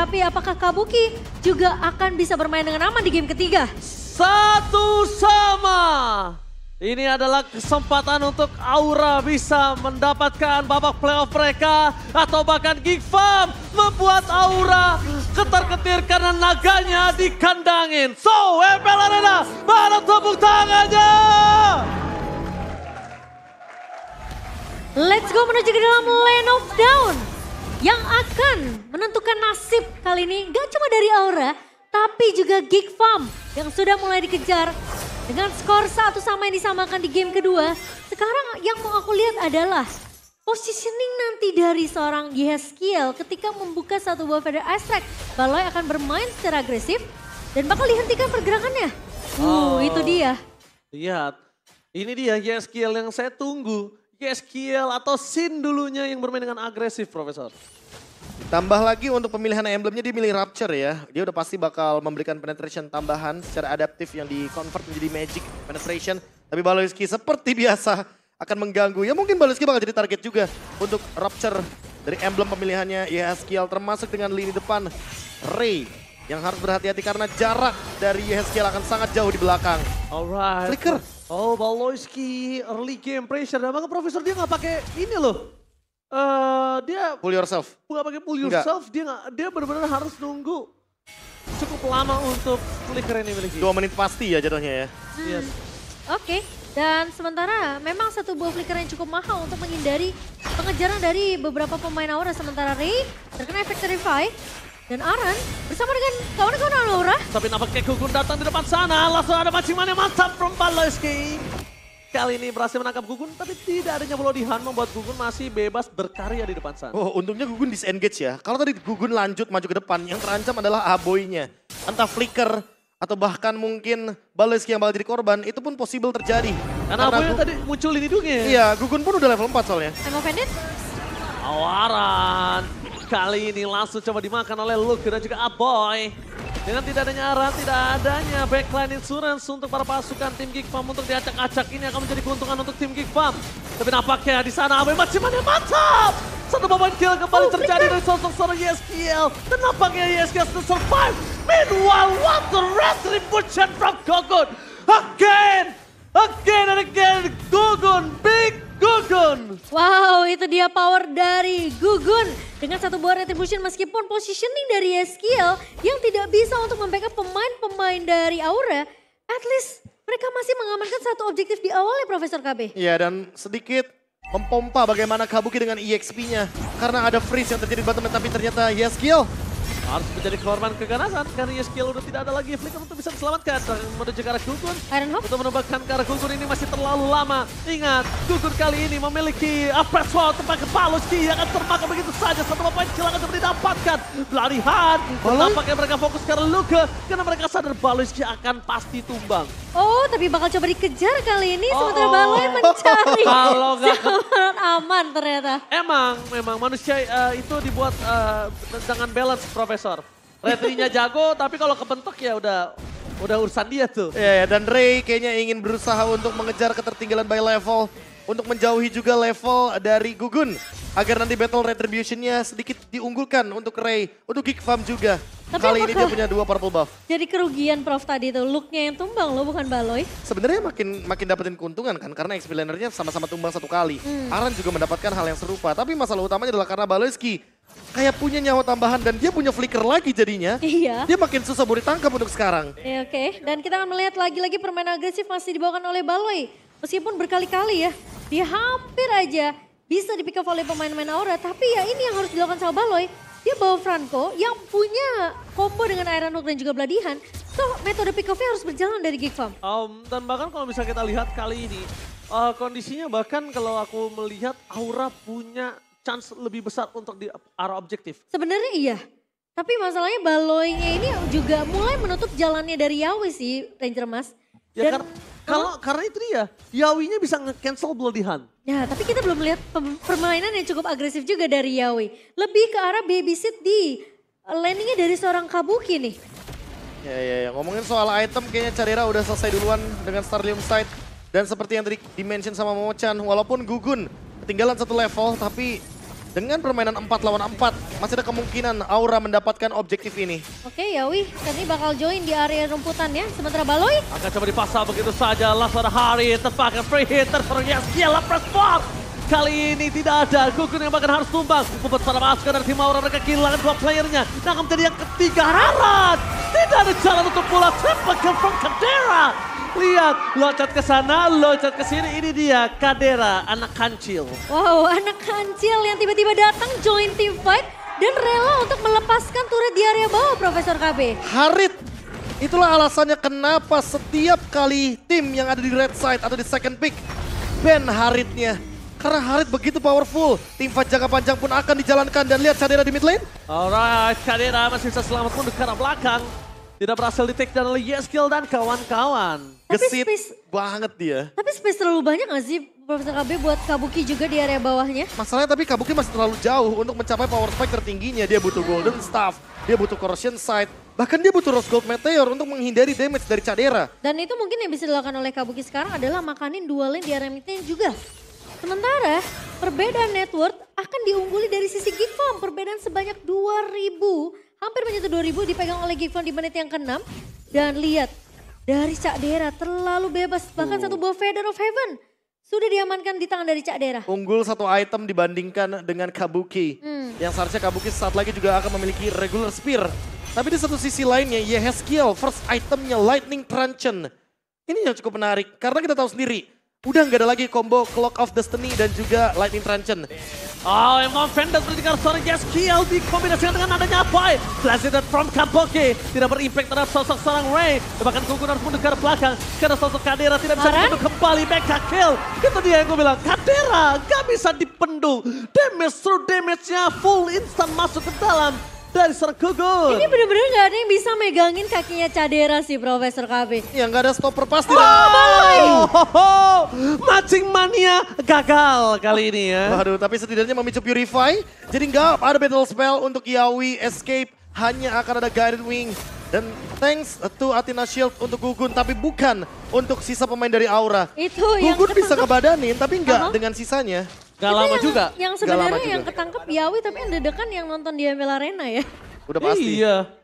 Tapi apakah Kabuki juga akan bisa bermain dengan aman di game ketiga? Satu sama. Ini adalah kesempatan untuk Aura bisa mendapatkan babak playoff mereka. Atau bahkan Geek Farm membuat Aura ketar-ketir karena naganya dikandangin. So, MPL Arena, mana tepuk tangannya? Let's go menuju ke dalam Lane of Dawn. Yang akan menentukan nasib kali ini gak cuma dari Aura, tapi juga Geek Farm yang sudah mulai dikejar. Dengan skor 1 sama yang disamakan di game kedua, sekarang yang mau aku lihat adalah positioning nanti dari seorang Yeskiel ketika membuka satu buah Feather Ice Track. Baloi akan bermain secara agresif dan bakal dihentikan pergerakannya. Itu dia. Lihat, ini dia Yeskiel yang saya tunggu. Yeskiel atau Sin dulunya yang bermain dengan agresif, Profesor. Tambah lagi untuk pemilihan emblemnya dia milih Rapture ya. Dia udah pasti bakal memberikan penetration tambahan secara adaptif yang di-convert menjadi magic penetration. Tapi Baloyski seperti biasa akan mengganggu. Ya mungkin Baloyski bakal jadi target juga untuk Rapture dari emblem pemilihannya Yeskiel. Termasuk dengan lini depan Ray yang harus berhati-hati karena jarak dari Yeskiel akan sangat jauh di belakang. Alright. Flicker. Oh, Baloyski early game pressure. Dan maka Profesor dia nggak pakai ini loh. Dia Pull yourself. nggak pakai pull yourself, dia benar-benar harus nunggu cukup lama untuk flicker yang dimiliki. 2 menit pasti ya jatuhnya ya. Yes. Oke, dan sementara memang satu buah flicker yang cukup mahal untuk menghindari pengejaran dari beberapa pemain Aura. Sementara Ray terkena efek Terrify dan Aran bersama dengan kawan-kawan Aura. Tapi nampaknya Gugun datang di depan sana, langsung ada pancingan yang mantap from Baloyski. Kali ini berhasil menangkap Gugun, tapi tidak adanya pelodihan membuat Gugun masih bebas berkarya di depan sana. Oh, untungnya Gugun disengage ya. Kalau tadi Gugun lanjut maju ke depan, yang terancam adalah Aboy-nya. Entah flicker atau bahkan mungkin Baloyski yang bakal jadi korban, itu pun possible terjadi. Karena Aboy tadi muncul di hidungnya. Iya, Gugun pun udah level 4 soalnya. I'm offended. Awaran kali ini langsung coba dimakan oleh Luke dan juga Aboy. Dengan tidak adanya Aran, tidak adanya backline insurance untuk para pasukan tim Geek Farm untuk diacak-acak ini akan menjadi keuntungan untuk tim Geek Farm. Tapi nampaknya di sana Aboy maksimalnya mantap. Satu momen kill kembali terjadi dari sosok seorang Yeskiel. Dan nampaknya Yeskiel still survive. Meanwhile, what the retribution from Gugun. Again and again, Gugun, big Gugun. Wow, itu dia power dari Gugun. Dengan satu buah retribution meskipun positioning dari Yeskiel yang tidak bisa untuk membackup pemain-pemain dari Aura. At least mereka masih mengamankan satu objektif di awal ya Profesor KB. Iya, dan sedikit mempompa bagaimana Kabuki dengan EXP-nya. Karena ada freeze yang terjadi di bottom, tapi ternyata Yeskiel Harus menjadi korban keganasan karena Yeskiel udah tidak ada lagi flicker untuk bisa diselamatkan. Menuju ke arah Gugun. Iron Hawk. Untuk menembakkan ke arah Gugun ini masih terlalu lama. Ingat, Gugun kali ini memiliki press wall tempat ke Baloyski yang akan termakan begitu saja. Satu poin kill akan coba didapatkan. Pelarihan. Nampaknya mereka fokus ke arah Luke karena mereka sadar Baloyski akan pasti tumbang. Oh, tapi bakal coba dikejar kali ini sementara Baloi mencari Kalau nggak jalan aman ternyata. Memang manusia itu dibuat dengan balance, Profesor. Retrinya jago, tapi kalau kebentuk ya udah urusan dia tuh. ya, dan Ray kayaknya ingin berusaha untuk mengejar ketertinggalan by level. Untuk menjauhi juga level dari Gugun. Agar nanti battle retribution-nya sedikit diunggulkan untuk Ray. Untuk Geek Farm juga. Tapi Kali ini dia apakah punya 2 purple buff. jadi kerugian Prof tadi tuh, look-nya yang tumbang loh bukan Baloi. Sebenarnya makin dapetin keuntungan kan. Karena XP lanernya sama-sama tumbang 1 kali. Aran juga mendapatkan hal yang serupa. Tapi masalah utamanya adalah karena Baloyski kayak punya nyawa tambahan dan dia punya flicker lagi jadinya. Iya. Dia makin susah buat ditangkap untuk sekarang. Ya, oke, dan kita akan melihat lagi-lagi permainan agresif masih dibawakan oleh Baloi. Meskipun berkali-kali ya, dia hampir aja bisa di pick up oleh pemain-pemain Aura. Tapi ya ini yang harus dilakukan sama Baloi. Dia bawa Franco yang punya combo dengan Iron Hook dan juga Bloody Hand. So metode pick off-nya harus berjalan dari Geek Farm. Dan bahkan kalau bisa kita lihat kali ini, kondisinya bahkan kalau aku melihat Aura punya chance lebih besar untuk di arah objektif. Sebenarnya iya. Tapi masalahnya Baloi-nya ini juga mulai menutup jalannya dari Yawi sih, Ranger Mas. Ya Dan- karena itu dia, Yawi-nya bisa nge-cancel Bloody Hand. Ya, tapi kita belum melihat permainan yang cukup agresif juga dari Yawi. Lebih ke arah babysit di landingnya dari seorang Kabuki nih. Ya. Ngomongin soal item kayaknya Carrera udah selesai duluan dengan Starlium Sight. Dan seperti yang tadi dimention sama Momochan, walaupun Gugun ketinggalan 1 level, tapi Dengan permainan 4 lawan 4, masih ada kemungkinan Aura mendapatkan objektif ini. Oke, Yawi ini bakal join di area rumputan ya. Sementara Baloy Akan coba dipasang begitu saja. Langsung ada Hari terpakai free hit. Terserang Yeskiel, press forward. Kali ini tidak ada Gugun yang bahkan harus tumbang. Membuat para pasukan dari tim Aura, mereka kehilangan 2 playernya. Nah, akan menjadi yang ketiga. Harat! Tidak ada jalan untuk pulang. Triple kill from Kadera. Lihat, loncat ke sana, loncat ke sini. Ini dia Kadera, anak kancil. wow, anak kancil yang tiba-tiba datang join team fight dan rela untuk melepaskan turret di area bawah, Profesor KB. Harit, itulah alasannya kenapa setiap kali tim yang ada di red side atau di second pick ban Haritnya. Karena Harit begitu powerful, tim fight jangka panjang pun akan dijalankan. Dan lihat Kadera di mid lane. Alright, Kadera masih bisa selamat mundur ke arah belakang. Tidak berhasil di-take down oleh Yeskiel dan kawan-kawan. Tapi Gesit space- banget dia. Tapi space terlalu banyak gak sih Profesor KB buat Kabuki juga di area bawahnya? Masalahnya tapi Kabuki masih terlalu jauh untuk mencapai power spike tertingginya. Dia butuh golden staff, dia butuh corrosion sight, bahkan dia butuh rose gold meteor untuk menghindari damage dari Kadera. Dan itu mungkin yang bisa dilakukan oleh Kabuki sekarang adalah makanin 2 lane di area mid lane juga. Sementara perbedaan net worth akan diungguli dari sisi Geek Farm. Perbedaan sebanyak 2.000, hampir menyentuh 2.000 dipegang oleh Geek Farm di menit yang ke-6. Dan lihat, dari Cak Dera terlalu bebas. Bahkan satu buah Feather of Heaven sudah diamankan di tangan dari Cak Dera. Unggul 1 item dibandingkan dengan Kabuki. Yang seharusnya Kabuki saat lagi juga akan memiliki regular spear. Tapi di satu sisi lainnya, Yeskiel first itemnya Lightning Truncheon. Ini yang cukup menarik karena kita tahu sendiri. Udah nggak ada lagi combo Clock of Destiny dan juga Lightning Truncheon. Oh, emang Vendor berikan seorang Yeskiel dikombinasikan dengan adanya Boy. Blasted from Kabuki. Tidak berimpact terhadap sosok seorang Ray. Bahkan Gugun harus mundur ke arah belakang. Karena sosok Kadera tidak bisa dibentuk kembali. Mega kill. Itu dia yang gue bilang. Kadera gak bisa dipendung. Damage through damage-nya full instant masuk ke dalam. Dari seorang Gugun. Ini bener-bener gak ada yang bisa megangin kakinya Cak Dera sih Profesor KB. Yang nggak ada stopper pasti. Matching mania gagal kali ini ya. Waduh, tapi setidaknya memicu Purify. Jadi nggak ada battle spell untuk Yawi escape. Hanya akan ada Guided Wing. Dan thanks to Athena Shield untuk Gugun. Tapi bukan untuk sisa pemain dari Aura. Itu yang Gugun bisa ketangkep. ngebadanin tapi nggak dengan sisanya. Gak lama juga. Yang Gak lama sebenarnya juga. yang ketangkep Yawi tapi yang dedekan yang nonton di ML Arena ya. Udah pasti. Iya.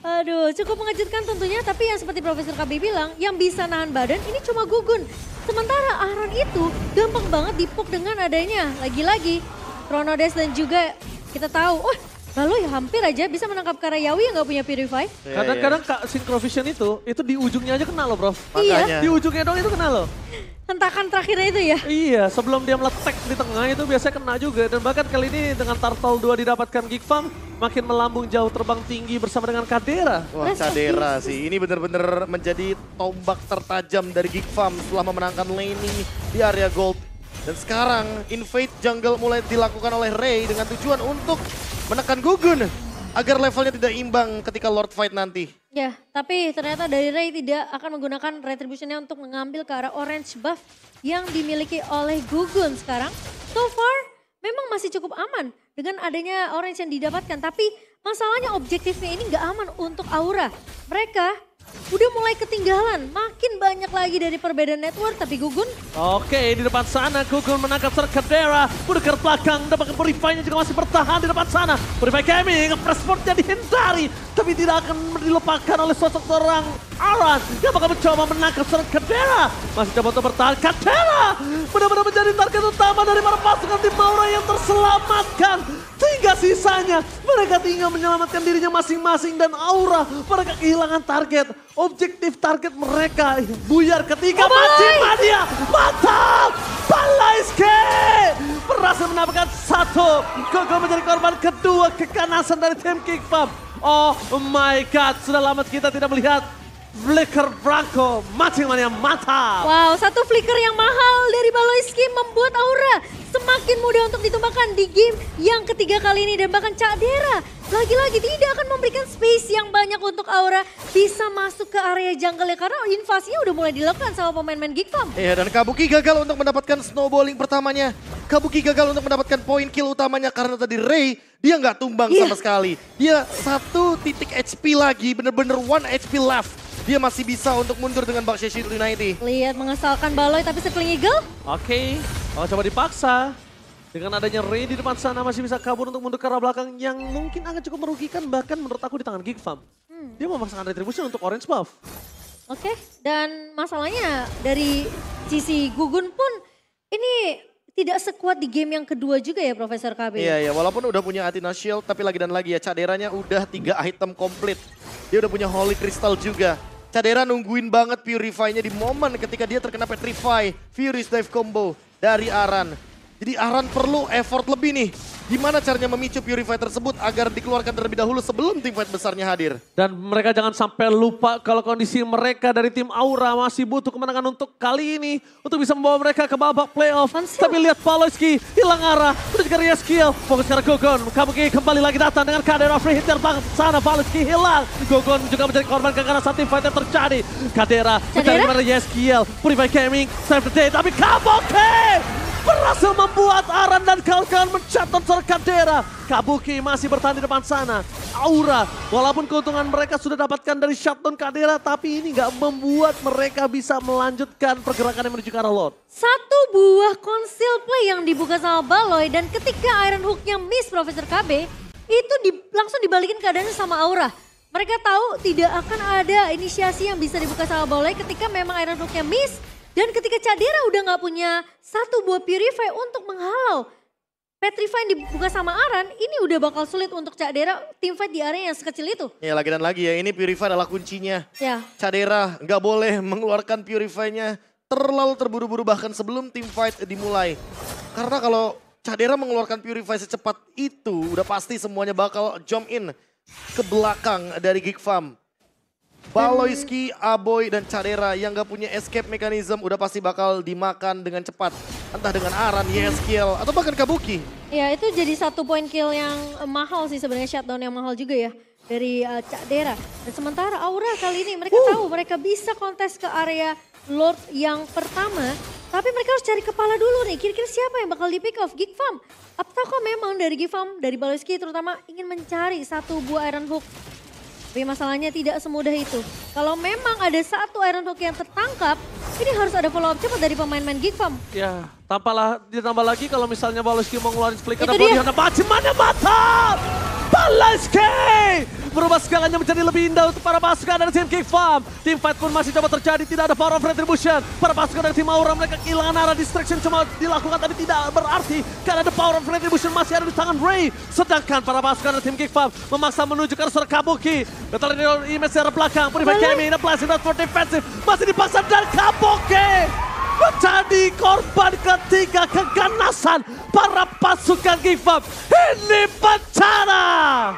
Aduh, cukup mengejutkan tentunya. Tapi yang seperti Profesor KB bilang, yang bisa nahan badan ini cuma Gugun. Sementara Aaron itu gampang banget dipuk dengan adanya. Lagi-lagi, Chronodes dan juga kita tahu, Baloy hampir aja bisa menangkap Karayawi yang gak punya Purify. Kadang-kadang Kak Synchrovision itu di ujungnya aja kena loh bro. Makanya. Di ujungnya dong itu kena loh. Hentakan terakhirnya itu ya. Iya, sebelum dia meletek di tengah itu biasanya kena juga. Dan bahkan kali ini dengan Turtle 2 didapatkan Geek Farm, makin melambung jauh terbang tinggi bersama dengan Kadera. Wah, Kadera sih. Ini benar-benar menjadi tombak tertajam dari Geek Farm setelah memenangkan laning di area gold. Dan sekarang invade jungle mulai dilakukan oleh Ray dengan tujuan untuk menekan Gugun agar levelnya tidak imbang ketika Lord Fight nanti. Ya, tapi ternyata dari Ray tidak akan menggunakan retributionnya untuk mengambil ke arah orange buff yang dimiliki oleh Gugun sekarang. So far memang masih cukup aman dengan adanya orange yang didapatkan. Tapi masalahnya objektifnya ini nggak aman untuk Aura. Mereka udah mulai ketinggalan, makin banyak lagi dari perbedaan network. Tapi Gugun Oke, di depan sana Gugun menangkap seorang Kadera. Mundur ke belakang, dapatkan Purify-nya juga masih bertahan di depan sana. Purify Gaming, press-portnya dihindari. Tapi tidak akan dilupakan oleh sosok seorang Aaron yang bakal mencoba menangkap seorang Kadera. Masih coba untuk bertahan. Kadera benar-benar menjadi target utama dari para pasukan tim Aura yang terselamatkan. Tinggal sisanya, mereka tinggal menyelamatkan dirinya masing-masing dan Aura mereka kehilangan target. Objektif target mereka buyar ketika Matching Mania. Mantap! Balaiske berhasil mendapatkan 1. Gugun menjadi korban kedua kekanasan dari tim Geek Farm. Oh my god, sudah lama kita tidak melihat Flicker Branko, Matching Mania mantap. wow, satu flicker yang mahal dari Baloyski membuat Aura semakin mudah untuk ditumbangkan di game yang ketiga kali ini. Dan bahkan Cak Dera lagi-lagi tidak akan memberikan space yang banyak untuk Aura bisa masuk ke area jungle ya. Karena invasinya udah mulai dilakukan sama pemain-pemain Geek Farm. Iya, dan Kabuki gagal untuk mendapatkan snowballing pertamanya. Kabuki gagal untuk mendapatkan poin kill utamanya karena tadi Ray dia nggak tumbang sama sekali. Dia 1 titik HP lagi, bener-bener 1 HP left. Dia masih bisa untuk mundur dengan Bakshe Shield United. Lihat mengesalkan Baloy tapi sekling Eagle. Oke, coba dipaksa. Dengan adanya Ray di depan sana masih bisa kabur untuk mundur ke arah belakang yang mungkin akan cukup merugikan bahkan menurut aku di tangan Geek Farm. Dia memaksakan retribution untuk orange buff. Oke, dan masalahnya dari sisi Gugun pun ini tidak sekuat di game yang kedua juga ya Profesor KB. Iya, walaupun udah punya Athena Shield tapi lagi dan lagi ya Caderanya udah 3 item komplit. Dia udah punya Holy Crystal juga. Cadera nungguin banget Purify-nya di momen ketika dia terkena Petrify. Furious Dive combo dari Aran. Jadi Aran perlu effort lebih nih. Gimana caranya memicu Purify tersebut agar dikeluarkan terlebih dahulu sebelum tim fight besarnya hadir. Dan mereka jangan sampai lupa kalau kondisi mereka dari tim Aura masih butuh kemenangan untuk kali ini. Untuk bisa membawa mereka ke babak playoff. Tapi lihat Paloski hilang arah. Udah juga Skill. Fokus ke arah Gogon. Kabuki kembali lagi datang dengan Kadera free hit terbang sana. Paloski hilang. Gogon juga menjadi korban karena saat tim fight yang terjadi. Kadera mencari mana Skill. Purify Gaming. Save the day. Tapi Kabuki berhasil membuat Aran dan kawan-kawan mencatat seorang Kadera. Kabuki masih bertahan di depan sana. Aura, walaupun keuntungan mereka sudah dapatkan dari shutdown Kadera, tapi ini nggak membuat mereka bisa melanjutkan pergerakan yang menuju ke arah Lord. Satu buah conceal play yang dibuka sama Baloy dan ketika Iron Hook-nya miss Profesor KB, itu langsung dibalikin keadaannya sama Aura. Mereka tahu tidak akan ada inisiasi yang bisa dibuka sama Baloy ketika memang Iron Hook-nya miss. Dan ketika Cadera udah gak punya satu buah Purify untuk menghalau Petrify yang dibuka sama Aran, ini udah bakal sulit untuk Cadera teamfight di area yang sekecil itu. Ya lagi dan lagi ya, ini Purify adalah kuncinya. Ya. Cadera gak boleh mengeluarkan Purify-nya terlalu terburu-buru bahkan sebelum teamfight dimulai. Karena kalau Cadera mengeluarkan Purify secepat itu, udah pasti semuanya bakal jump in ke belakang dari Geek Farm. Baloyski, Aboy, dan Cadera yang gak punya escape mechanism udah pasti bakal dimakan dengan cepat. Entah dengan Aran, Yeskiel, atau bahkan Kabuki. Ya itu jadi satu point kill yang mahal sih sebenarnya, shutdown yang mahal juga ya dari Cadera. Dan sementara Aura kali ini mereka tahu mereka bisa kontes ke area Lord yang pertama. Tapi mereka harus cari kepala dulu nih, kira-kira siapa yang bakal di pick off? Geek Farm? Apakah memang dari Geek Farm, dari Baloyski terutama ingin mencari satu buah Iron Hook? Tapi masalahnya tidak semudah itu. Kalau memang ada satu Iron Hook yang tertangkap, ini harus ada follow up cepat dari pemain-pemain Geek Farm. Ya, ditambah lagi kalau misalnya Baloyski mau ngeluarin flicker Itu dan dia. bagaimana mata Baloyski berubah segalanya menjadi lebih indah untuk para pasukan dari tim Geek Farm. Team fight pun masih coba terjadi, tidak ada power of retribution. Para pasukan dari tim Aura mereka kehilangan arah, distraction cuma dilakukan tapi tidak berarti karena the power of retribution masih ada di tangan Ray. Sedangkan para pasukan dari tim Geek Farm memaksa menuju ke arah Kabuki. Betul di image dari belakang, Purify Gaming, blessing for defensive masih dipaksa dan Kabuki menjadi korban ketiga keganasan para pasukan Geek Farm. Ini bencana.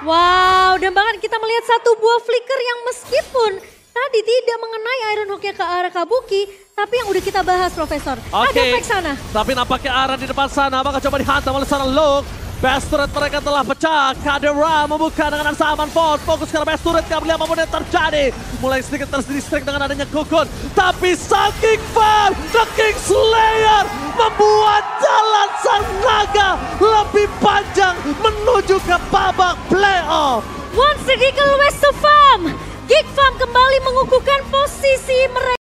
Wow, dan bahkan kita melihat satu buah flicker yang meskipun tadi tidak mengenai Iron Hook-nya ke arah Kabuki, tapi yang udah kita bahas Profesor. Ada fake sana. Tapi nampaknya arah di depan sana bakal coba dihantam oleh seorang Luke. Best turret mereka telah pecah. Kadera membuka dengan ancaman force. Fokus ke best turret, gak melihat apapun yang terjadi. Mulai sedikit terdistract dengan adanya Gogon. Tapi sang Geek Farm, The King Slayer membuat jalan sang naga lebih panjang menuju ke babak playoff. Once the Eagle West Farm, Geek Farm kembali mengukuhkan posisi mereka.